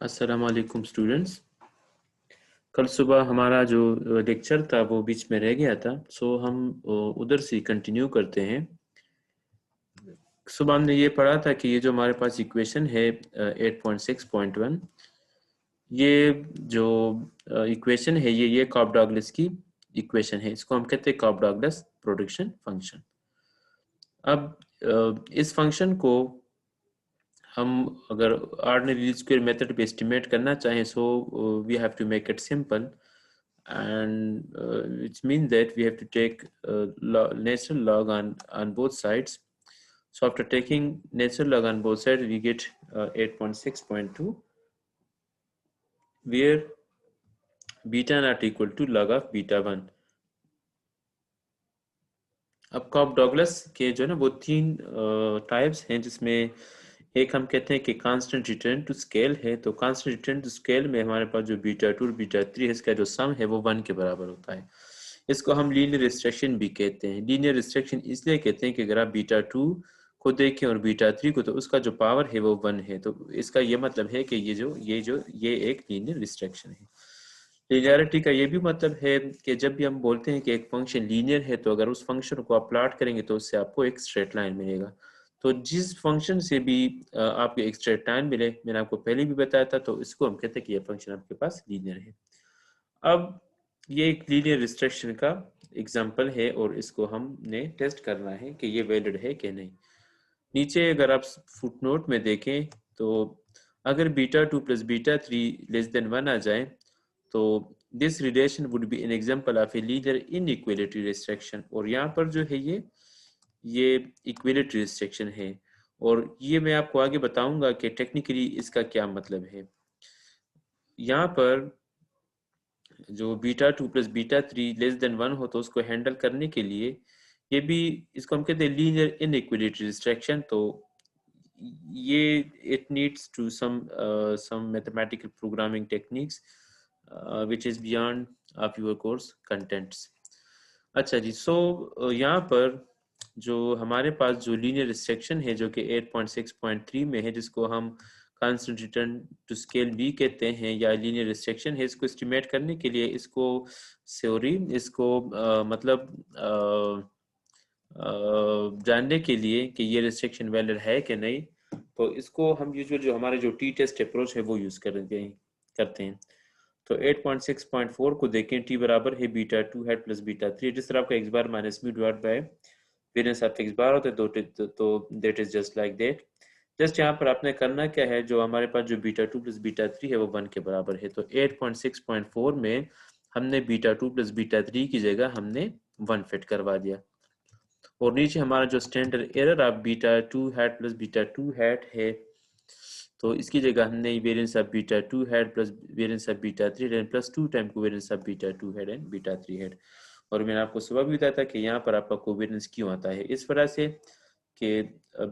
अस्सलाम वालेकुम स्टूडेंट्स। कल सुबह हमारा जो लेक्चर था वो बीच में रह गया था, सो हम उधर से कंटिन्यू करते हैं। सुबह हमने ये पढ़ा था कि ये जो हमारे पास इक्वेशन है 8.6.1, ये जो इक्वेशन है ये कॉफ-डॉगलेस की इक्वेशन है। इसको हम कहते हैं कॉफ-डॉगलेस प्रोडक्शन फंक्शन। अब इस फंक्शन को हम अगर ऑर्डिनरी लीस्ट स्क्वायर मेथड पे एस्टिमेट करना चाहें, so we have to make it simple, and which means that we have to take natural log on both sides. So after taking natural log on both sides, we get 8.6.2, where beta not equal to log of beta 1. अब कॉफ-डॉगलेस के जो है ना वो तीन types हैं, जिसमें एक हम कहते हैं कि कांस्टेंट रिटर्न टू स्केल है। तो कांस्टेंट रिटर्न टू स्केल में हमारे पास जो बीटा 2 और बीटा 3 है, इसका जो सम है वो 1 के बराबर होता है। इसको हम लीनियर रिस्ट्रिक्शन भी कहते हैं। लीनियर रिस्ट्रिक्शन इसलिए कहते हैं कि अगर आप बीटा 2 को देखें और बीटा 3 को, तो उसका जो पावर है वो 1 है। तो इसका ये मतलब है कि ये एक लीनियर रिस्ट्रिक्शन है। लीनियरिटी का ये भी मतलब है कि जब भी हम बोलते हैं कि एक फंक्शन लीनियर है, तो अगर उस फंक्शन को आप प्लॉट करेंगे तो उससे आपको एक स्ट्रेट लाइन मिलेगा। तो जिस फंक्शन से भी आपको एक स्ट्रेट लाइन मिले, मैंने आपको पहले भी बताया था, तो इसको हम कहते हैं कि ये फंक्शन आपके पास लीनियर है। अब ये एक लीनियर रिस्ट्रिक्शन का एग्जांपल है और इसको हमने टेस्ट करना है कि ये वैलिड है कि नहीं। नीचे अगर आप फुटनोट में देखें, तो अगर beta 2 plus beta 3 less than 1 आ जाए, तो this relation would be an example of a linear inequality restriction. और यहाँ पर जो है ये इक्वालिटी रिस्ट्रिक्शन है, और ये मैं आपको आगे बताऊंगा कि टेक्निकली इसका क्या मतलब है। यहाँ पर जो beta 2 plus beta 3 less than 1 हो, तो उसको हैंडल करने के लिए ये भी, इसको हम कहते हैं लीनियर इनइक्वालिटी रिस्ट्रिक्शन। तो ये it needs to some mathematical programming techniques which is beyond of your course contents. अच्छा जी, सो यहाँ पर जो हमारे पास जो लीनियर रिस्ट्रिक्शन है, जो कि 8.6.3 में है, जिसको हम कांस्टेंट रिटर्न टू स्केल भी कहते हैं या लीनियर रिस्ट्रिक्शन है, इसको एस्टिमेट करने के लिए इसको मतलब जानने के लिए कि ये रिस्ट्रिक्शन वैलिड है कि नहीं, तो इसको हम यूजुअल जो हमारे जो टी टेस्ट अप्रोच है वो यूज करते हैं। तो 8.6.4 को देखें, टी बराबर है बीटा 2 हैट प्लस बीटा 3। जिस तरह आपका x bar minus mu divide by variance of x bar होता है, तो that is just like that. Just यहाँ पर आपने करना क्या है, जो हमारे पास जो बीटा 2 प्लस बीटा 3 है वो 1 के बराबर है। तो 8.6.4 में हमने बीटा 2 प्लस बीटा 3 की जगह हमने 1 फिट करवा दिया, और नीचे हमारा जो standard error of beta 2 hat plus beta 2 hat है, तो इसकी जगह हमने variance of beta 2 hat plus variance of beta 3 hat plus 2 time covariance of beta 2 hat and beta 3 hat. और मैंने आपको सुबह भी बताया था कि यहाँ पर आपका कोवेरिएंस क्यों आता है, इस वजह से कि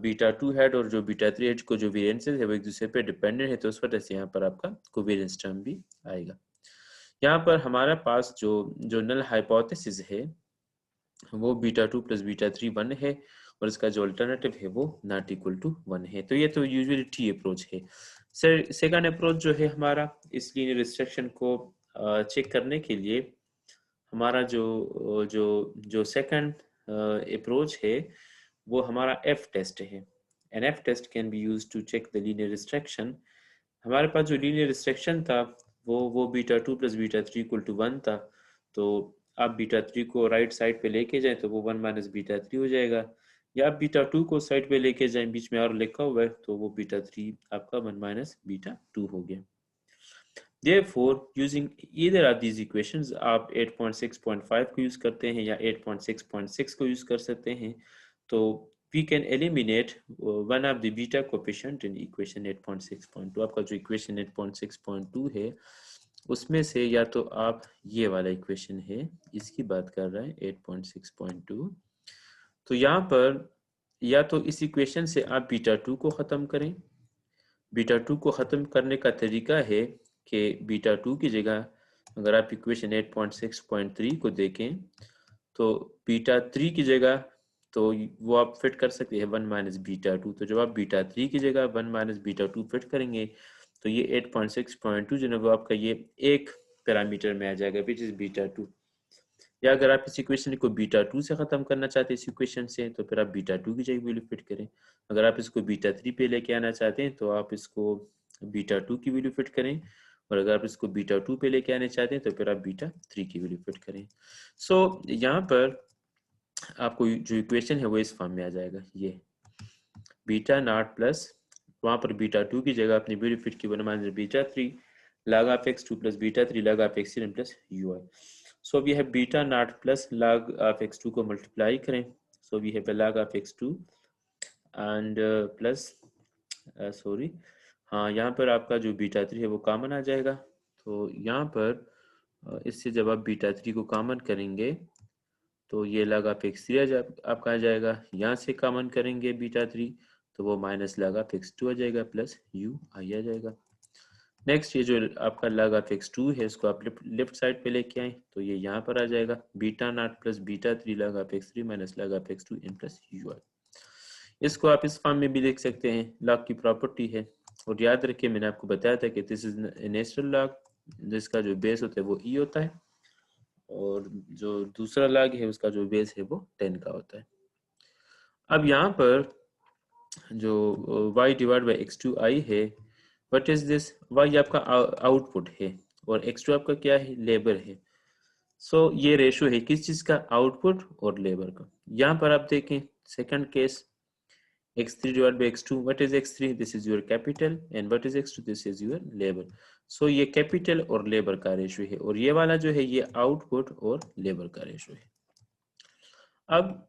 बीटा 2 हैट और जो बीटा 3 हैट को जो वेरिएंसेस है वो एक दूसरे पे डिपेंडेंट है, तो उस वजह से यहाँ पर आपका कोवेरिएंस टर्म भी आएगा। यहाँ पर हमारे पास जो नल हाइपोथेसिस है वो बीटा 2 प्लस बीटा 3 1 है, और इसका जो अल्टरनेटिव है वो नॉट इक्वल टू 1 है। तो ये तो यूजुअली टी अप्रोच है। सेकंड अप्रोच जो है हमारा इस लीनियर रिस्ट्रिक्शन को चेक करने के लिए, हमारा जो जो जो सेकंड अप्रोच है वो हमारा एफ टेस्ट है। An F test can be used to check the linear restriction. हमारे पास जो लीनियर रिस्ट्रिक्शन था वो beta 2 plus beta 3 equal to 1 था। तो आप बीटा 3 को राइट साइड पे लेके जाएं तो वो 1 माइनस बीटा 3 हो जाएगा, या आप बीटा 2 को साइड पे लेके जाएं, बीच में और लिखा हुआ है, तो वो बीटा 3 आपका 1 माइनस बीटा 2 हो गया। Therefore, using either of these equations, आप 8.6.5 को यूज करते हैं या 8.6.6 को यूज कर सकते हैं, तो we can eliminate one of the beta coefficient in equation 8.6.2। आपका जो equation 8.6.2 है उसमें से या तो आप ये वाला इक्वेशन है, इसकी बात कर रहा है 8.6.2, तो यहाँ पर या तो इस इक्वेशन से आप बीटा 2 को ख़त्म करें। बीटा 2 को ख़त्म करने का तरीका है कि बीटा 2 की जगह अगर आप इक्वेशन 8.6.3 को देखें, तो बीटा 3 की जगह तो वो आप फिट कर सकते हैं 1 माइनस बीटा 2। तो जब आप बीटा 3 की जगह 1 माइनस बीटा 2 फिट करेंगे, तो ये 8.6.2 जो है वो आपका ये एक पैरामीटर में आ जाएगा विच इज बीटा 2। या अगर आप इस इक्वेशन को बीटा 2 से ख़त्म करना चाहते हैं इस इक्वेशन से, तो फिर आप बीटा 2 की जगह वैल्यू फिट करें। अगर आप इसको बीटा 3 पे लेके आना चाहते हैं तो आप इसको बीटा 2 की वैल्यू फिट करें, और अगर आप इसको बीटा 2 पे लेके आने चाहते हैं तो फिर आप बीटा 3 की वैल्यू फिट करें। सो यहाँ पर आपको जो इक्वेशन है वो इस फॉर्म में आ जाएगा, ये बीटा नॉट प्लस, वहाँ पर बीटा 2 की जगह अपनी वैल्यू फिट की बना beta 3 log of x2 plus beta 3 log of x3 plus ui. So we have beta naught plus log of x2 को multiply करें, so we have a log of x2 and plus sorry हाँ यहाँ पर आपका जो beta 3 है वो common आ जाएगा। तो यहाँ पर इससे जब आप बीटा 3 को कॉमन करेंगे तो ये log of x3 आपका आ जाएगा, यहाँ से कॉमन करेंगे बीटा 3 तो वो माइनस log of x2 आ जाएगा प्लस u आई आ जाएगा। नेक्स्ट ये जो आपका log of x2 है इसको आप लेफ्ट साइड पे लेके आए तो ये यहाँ पर आ जाएगा beta not plus beta 3 log of x3 minus log of x2 in plus ui। इसको आप इस फॉर्म में भी लिख सकते हैं, लॉग की प्रॉपर्टी है। और याद रखिए मैंने आपको बताया था कि दिस इज नेचुरल लॉग जिसका जो बेस होता है वो e होता है, और जो दूसरा लॉग है उसका जो बेस है वो 10 का होता है। अब यहाँ पर जो y डिवाइड बाई x2i है, व्हाट इज दिस, y आपका आउटपुट है और x2 आपका क्या है, लेबर है। सो ये रेशो है किस चीज का, आउटपुट और लेबर का। यहाँ पर आप देखें second case x3 divided by x2, what is x3, this is your capital, and what is x2, this is your labor। so ये कैपिटल और लेबर का रेशो है, और ये वाला जो है ये आउटपुट और लेबर का रेशो है। अब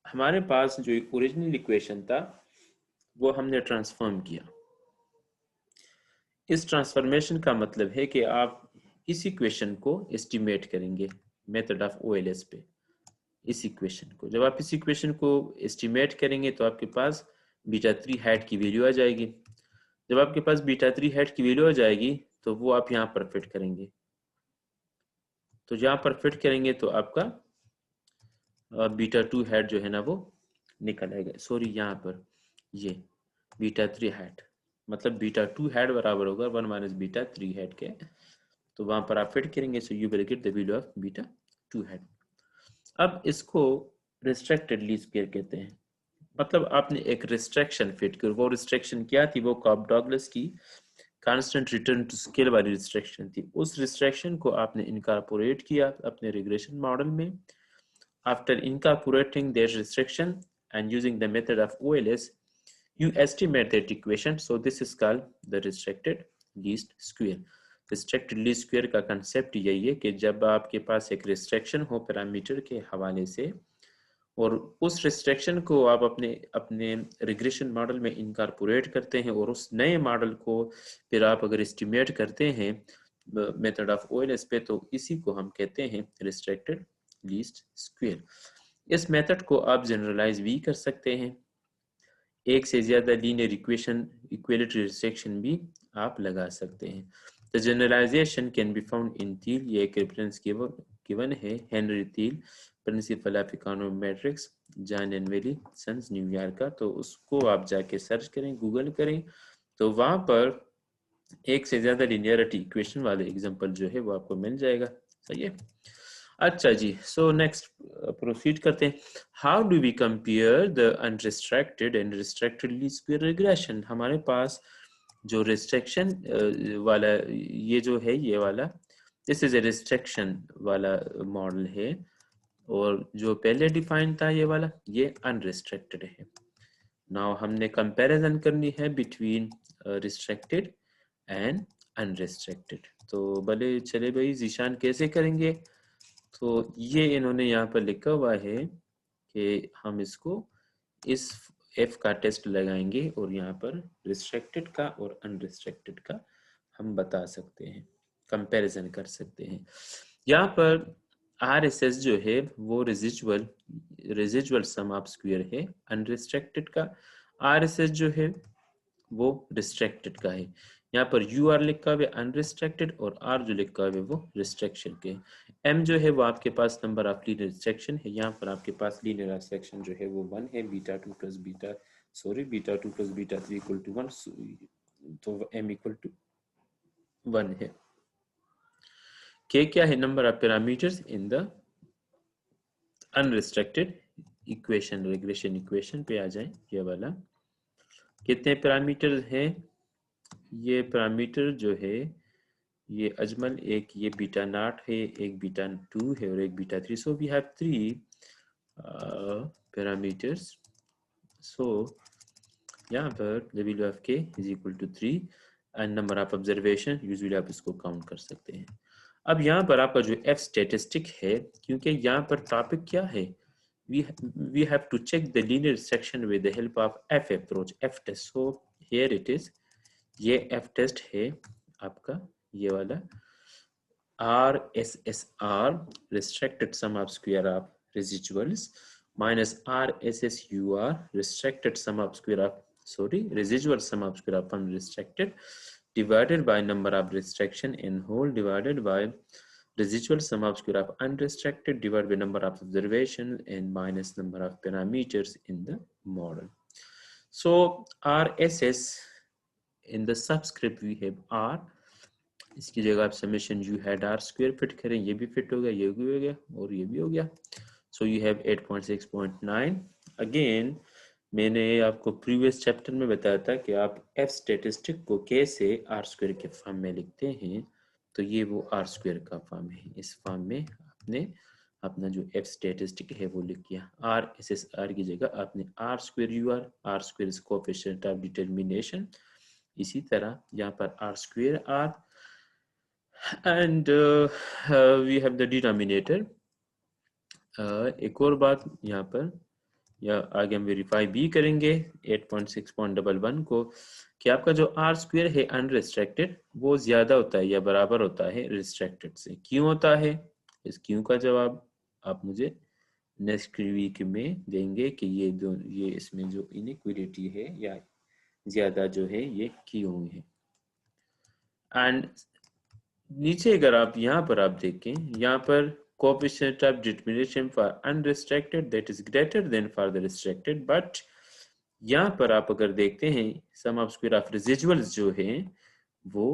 हमारे पास जो ओरिजिनल इक्वेशन था वो हमने ट्रांसफॉर्म किया। इस ट्रांसफॉर्मेशन का मतलब है कि आप इस इक्वेशन को एस्टिमेट करेंगे मेथड ऑफ ओएलएस पे। इस इक्वेशन को जब आप इस इक्वेशन को एस्टिमेट करेंगे तो आपके पास बीटा 3 हैट की वैल्यू आ जाएगी। जब आपके पास बीटा 3 हैट की वैल्यू आ जाएगी तो वो आप यहाँ पर फिट करेंगे, तो यहाँ पर फिट करेंगे तो आपका बीटा 2 हैट जो है ना वो निकल आएगा। सॉरी यहाँ पर ये बीटा 3 हैट मतलब बीटा 2 हैट बराबर होगा 1 माइनस बीटा 3 हैट के, तो वहां पर आप फिट करेंगे so you will get the value of beta 2 hat. अब इसको रिस्ट्रिक्टेड लीस्ट स्क्वायर कहते हैं, मतलब आपने एक रिस्ट्रिक्शन फिट कर, वो रिस्ट्रिक्शन क्या थी, वो कॉप-डॉगलस की कांस्टेंट रिटर्न टू स्केल वाली रिस्ट्रिक्शन थी। उस रिस्ट्रिक्शन को आपने इनकॉर्पोरेट किया अपने रिग्रेशन मॉडल में। After incorporating that restriction and using the method of OLS you estimate that equation, so this is called the restricted least square। restricted least square का concept यही है कि जब आपके पास एक रिस्ट्रिक्शन हो पैरामीटर के हवाले से और उस रिस्ट्रिक्शन को आप अपने रिग्रेशन मॉडल में इनकॉर्पोरेट करते हैं और उस नए मॉडल को फिर आप अगर एस्टिमेट करते हैं मेथड ऑफ ओएलएस पे, तो इसी को हम कहते हैं रिस्ट्रिक्टेड लीस्ट स्क्वायर। इस मेथड को आप जनरलाइज भी कर सकते हैं, एक से ज्यादा लीनियर इक्वेशन इक्वलिटी रिस्ट्रिक्शन भी आप लगा सकते हैं। The generalization can be found in Theil, ये एक रेफरेंस गिवन है Henri Theil principle of econometrics John and Wiley sons New York का, तो उसको आप जाके सर्च करें, गूगल करें, तो वहां पर एक से ज्यादा लीनियरिटी इक्वेशन वाले एग्जांपल जो है वो आपको मिल जाएगा। सही है, अच्छा जी। सो नेक्स्ट प्रोसीड करते हैं। How do we compare the unrestricted and restricted least square regression. हमारे पास जो रिस्ट्रिक्शन वाला ये जो है ये वाला दिस इज ए रिस्ट्रिक्शन वाला मॉडल है, और जो पहले डिफाइन था ये वाला ये अनरिस्ट्रिक्टेड है। नाउ हमने कंपैरिजन करनी है बिटवीन रिस्ट्रिक्टेड एंड अनरिस्ट्रिक्टेड। तो भले चले भाई जीशान कैसे करेंगे, तो ये इन्होंने यहाँ पर लिखा हुआ है कि हम इसको इस f का टेस्ट लगाएंगे और यहाँ पर रिस्ट्रिक्टेड का और अनरिस्ट्रिक्टेड का हम बता सकते हैं, कंपैरिजन कर सकते हैं। यहाँ पर RSS जो है वो रेजिजुअल सम ऑफ स्क्वायर है अनरिस्ट्रिक्टेड का, RSS जो है वो रिस्ट्रिक्टेड का है। यहाँ पर UR लिखा हुआ है अनरिस्ट्रिक्टेड और R जो लिखा हुआ है वो रिस्ट्रिक्शन के। M जो है वो आपके पास नंबर ऑफ लीनियर रिस्ट्रिक्शन है, यहाँ पर आपके पास लीनियर रिस्ट्रिक्शन जो है वो 1 है, beta 2 plus beta 3 equal to 1, तो m इक्वल टू 1 है। k क्या है? Number of parameters in the unrestricted equation. Regression equation पे आ जाए, ये वाला कितने पैरामीटर हैं? ये पैरामीटर जो है ये अजमल, एक ये बीटा नॉट है, एक बीटा 2 है और एक beta 3। So we have 3 parameters. So यहाँ पर the value of k is equal to 3 and number of observation, usually आप इसको काउंट कर सकते हैं। अब यहाँ पर आपका जो f स्टैटिस्टिक है, क्योंकि यहाँ पर टॉपिक क्या है, we have to check the linear section with the help of f approach, f test. So here it is, ये f test है आपका, ये वाला RSSR restricted sum of square of residuals minus RSSUR restricted sum of square of residual sum of square of unrestricted divided by number of restriction in whole divided by residual sum of square of unrestricted divided by number of observations and minus number of parameters in the model. So RSS in the subscript we have R, इसकी जगह आप summation u hat R square fit करें, ये भी fit हो गया, ये भी हो गया और ये भी हो गया। So you have 8.6.9। अगेन मैंने आपको प्रीवियस चैप्टर में बताया था कि आप एफ स्टैटिस्टिक को कैसे आर स्क्वायर के फॉर्म में लिखते हैं, तो ये वो आर स्क्वायर का फॉर्म है। इस फॉर्म में आपने अपना जो एफ स्टैटिस्टिक है वो लिख किया। आर एस एस आर की जगह आपने R square u R square is coefficient of determination. इसी तरह यहाँ पर R square R and we have the denominator। एक और बात यहाँ पर, या आगे हम वेरीफाई भी करेंगे 8.6.11 को, कि आपका जो आर स्क्वायर है अनरिस्ट्रिक्टेड वो ज्यादा होता है या बराबर होता है रिस्ट्रिक्टेड से। क्यों होता है? इस क्यों का जवाब आप मुझे नेक्स्ट वीक में देंगे कि ये इसमें जो इनइक्वालिटी है या ज्यादा जो है ये क्यों है। एंड नीचे अगर आप यहाँ पर आप देखें, यहाँ पर coefficient of determination for unrestricted that is greater than for the restricted, but यहाँ पर आप अगर देखते हैं sum of square of residuals जो है वो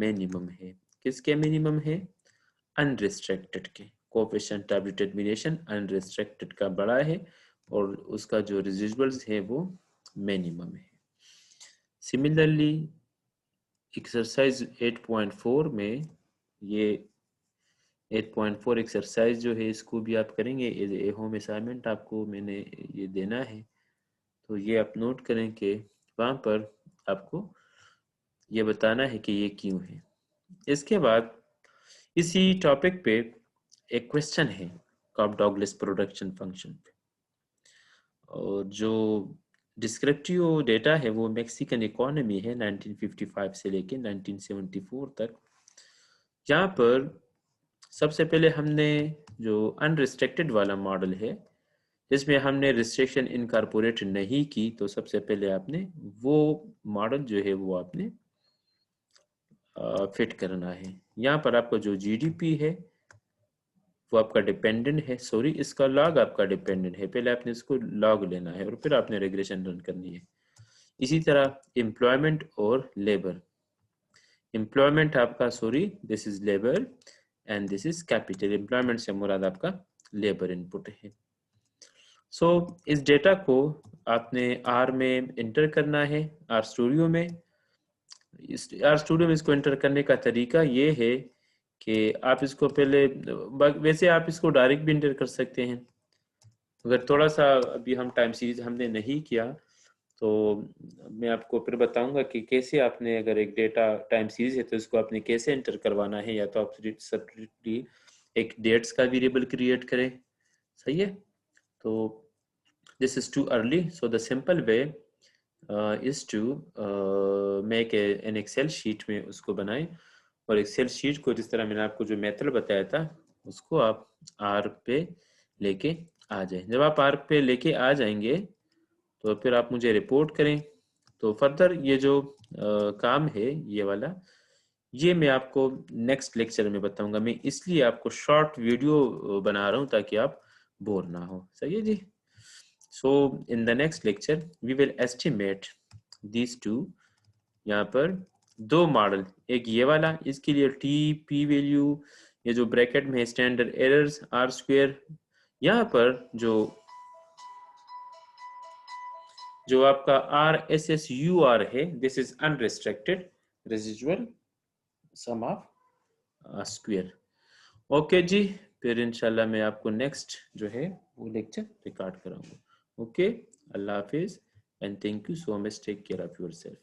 मिनिमम है। किसके मिनिमम है? अनरिस्ट्रिक्टेड के। coefficient of determination अनरिस्ट्रिक्टेड का बड़ा है और उसका जो रेजिडुअल्स है वो मिनिमम है। सिमिलरली एक्सरसाइज 8.4 में, ये 8.4 एक्सरसाइज जो है इसको भी आप करेंगे एज ए होम असाइनमेंट, आपको मैंने ये देना है, तो ये आप नोट करें कि वहाँ पर आपको ये बताना है कि ये क्यों है। इसके बाद इसी टॉपिक पे एक क्वेश्चन है कॉफ-डॉगलिस प्रोडक्शन फंक्शन पे, और जो डिस्क्रिप्टिव डेटा है वो मैक्सिकन इकोनॉमी है 1955 से लेके 1974 तक। यहाँ पर सबसे पहले हमने जो अनरिस्ट्रिक्टेड वाला मॉडल है जिसमें हमने रिस्ट्रिक्शन इनकॉर्पोरेट नहीं की, तो सबसे पहले आपने वो मॉडल जो है वो आपने फिट करना है। यहाँ पर आपका जो जीडीपी है वो आपका डिपेंडेंट है, सॉरी इसका लॉग आपका डिपेंडेंट है, पहले आपने इसको लॉग लेना है और फिर आपने रिग्रेशन रन करनी है। इसी तरह एम्प्लॉयमेंट और लेबर, एम्प्लॉयमेंट आपका this is labour and this is capital. Employment से मुराद आपका लेबर इनपुट है। सो इस डेटा को आपने आर में इंटर करना है, आर स्टूडियो में। आर स्टूडियो में इसको इंटर करने का तरीका ये है कि आप इसको पहले, वैसे आप इसको डायरेक्ट भी इंटर कर सकते हैं, अगर थोड़ा सा अभी हम टाइम सीरीज हमने नहीं किया तो मैं आपको फिर बताऊंगा कि कैसे आपने, अगर एक डेटा टाइम सीरीज है तो इसको आपने कैसे एंटर करवाना है। या तो आप सेपरेटली एक डेट्स का वेरिएबल क्रिएट करें, सही है। तो this is too early, so the simple way is to make an Excel sheet में उसको बनाएं, और एक्सेल शीट को जिस तरह मैंने आपको जो मेथड बताया था उसको आप आर पे लेके आ जाए। जब आप आर पे लेके आ जाएंगे तो फिर आप मुझे रिपोर्ट करें। तो फर्दर ये जो काम है ये वाला, ये मैं आपको नेक्स्ट लेक्चर में बताऊंगा। मैं इसलिए आपको शॉर्ट वीडियो बना रहा हूँ ताकि आप बोर ना हो, सही है जी। So in the next lecture we will estimate these two, यहाँ पर दो मॉडल, एक ये वाला, इसके लिए टी पी वैल्यू, ये जो ब्रैकेट में स्टैंडर्ड एरर्स आर स्क्वायर, यहाँ पर जो आपका R S S U R है, this is unrestricted residual sum of square. Okay जी, फिर इंशाल्लाह मैं आपको नेक्स्ट जो है वो लेक्चर रिकॉर्ड कराऊंगा। ओके, अल्लाह हाफिज and thank you so much, take care of yourself.